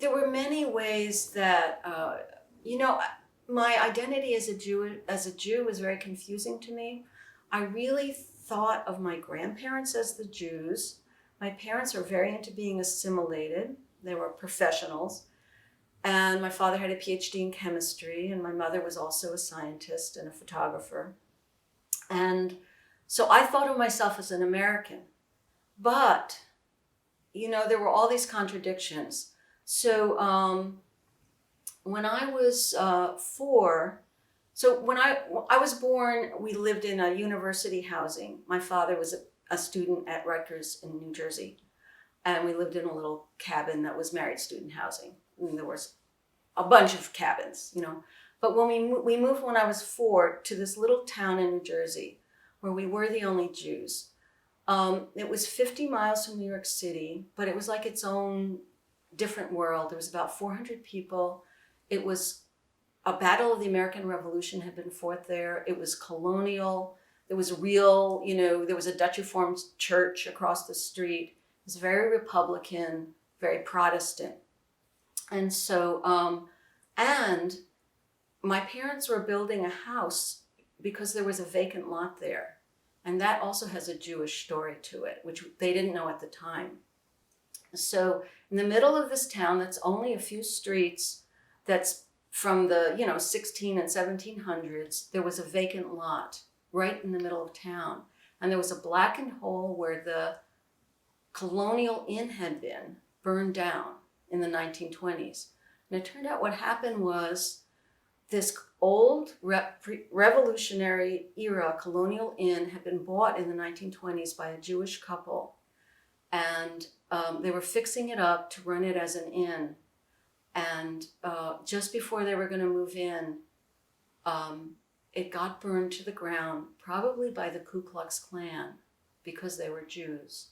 there were many ways that, you know, my identity as a Jew was very confusing to me. I really thought of my grandparents as the Jews. My parents were very into being assimilated. They were professionals. And my father had a PhD in chemistry, and my mother was also a scientist and a photographer. And so I thought of myself as an American. But, you know, there were all these contradictions. So when I was 4, so when I was born, we lived in a university housing. My father was a student at Rutgers in New Jersey. And we lived in a little cabin that was married student housing. I mean, there was a bunch of cabins, you know. But when we moved when I was 4 to this little town in New Jersey, where we were the only Jews. It was 50 miles from New York City, but it was like its own different world. There was about 400 people. It was a battle of the American Revolution had been fought there. It was colonial. There was real, you know, there was a Dutch Reformed church across the street. It was very Republican, very Protestant. And so, and my parents were building a house because there was a vacant lot there. And that also has a Jewish story to it, which they didn't know at the time. So in the middle of this town, that's only a few streets, that's from the, you know, 16 and 1700s, there was a vacant lot right in the middle of town. And there was a blackened hole where the colonial inn had been burned down in the 1920s. And it turned out what happened was this old revolutionary era colonial inn had been bought in the 1920s by a Jewish couple. And they were fixing it up to run it as an inn. And just before they were going to move in, it got burned to the ground, probably by the Ku Klux Klan, because they were Jews.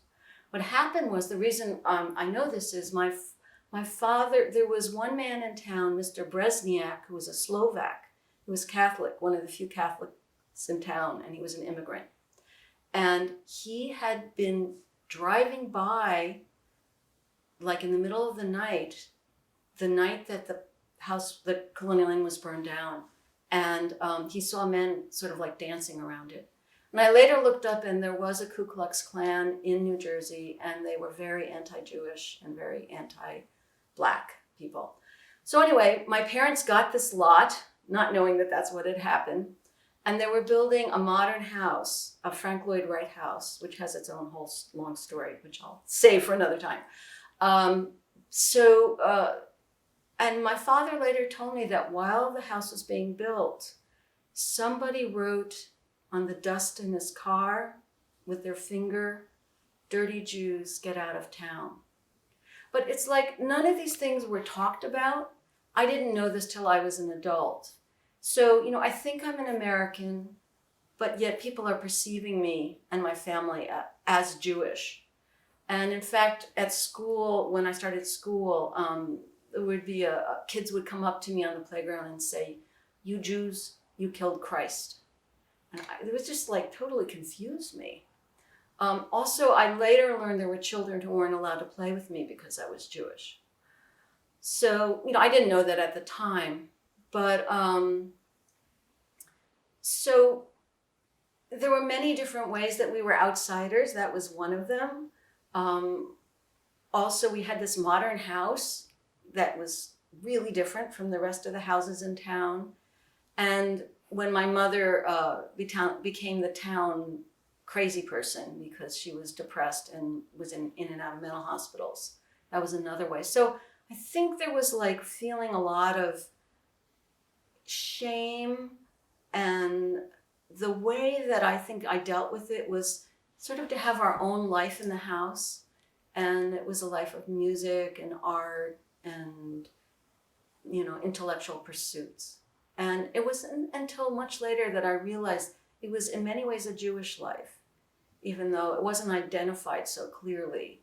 What happened was, the reason I know this is my father, there was one man in town, Mr. Brezniak, who was a Slovak. He was Catholic, one of the few Catholics in town, and he was an immigrant. And he had been driving by, like in the middle of the night that the colonial inn was burned down. And he saw men sort of like dancing around it. And I later looked up, and there was a Ku Klux Klan in New Jersey, and they were very anti-Jewish and very anti-Black people. So anyway, my parents got this lot, not knowing that that's what had happened, and they were building a modern house, a Frank Lloyd Wright house, which has its own whole long story, which I'll save for another time. And my father later told me that while the house was being built, somebody wrote on the dust in his car with their finger, "Dirty Jews, get out of town." But it's like none of these things were talked about. I didn't know this till I was an adult. So, you know, I think I'm an American, but yet people are perceiving me and my family as Jewish. And in fact, at school, when I started school, there would be kids would come up to me on the playground and say, "You Jews, you killed Christ." And it was just like totally confused me. Also, I later learned there were children who weren't allowed to play with me because I was Jewish. So, you know, I didn't know that at the time, but so there were many different ways that we were outsiders. That was one of them. Also, we had this modern house that was really different from the rest of the houses in town. And when my mother became the town crazy person because she was depressed and was in and out of mental hospitals, that was another way. So I think there was like feeling a lot of shame, and the way that I think I dealt with it was sort of to have our own life in the house. And it was a life of music and art and, you know, intellectual pursuits. And it wasn't until much later that I realized it was in many ways a Jewish life, even though it wasn't identified so clearly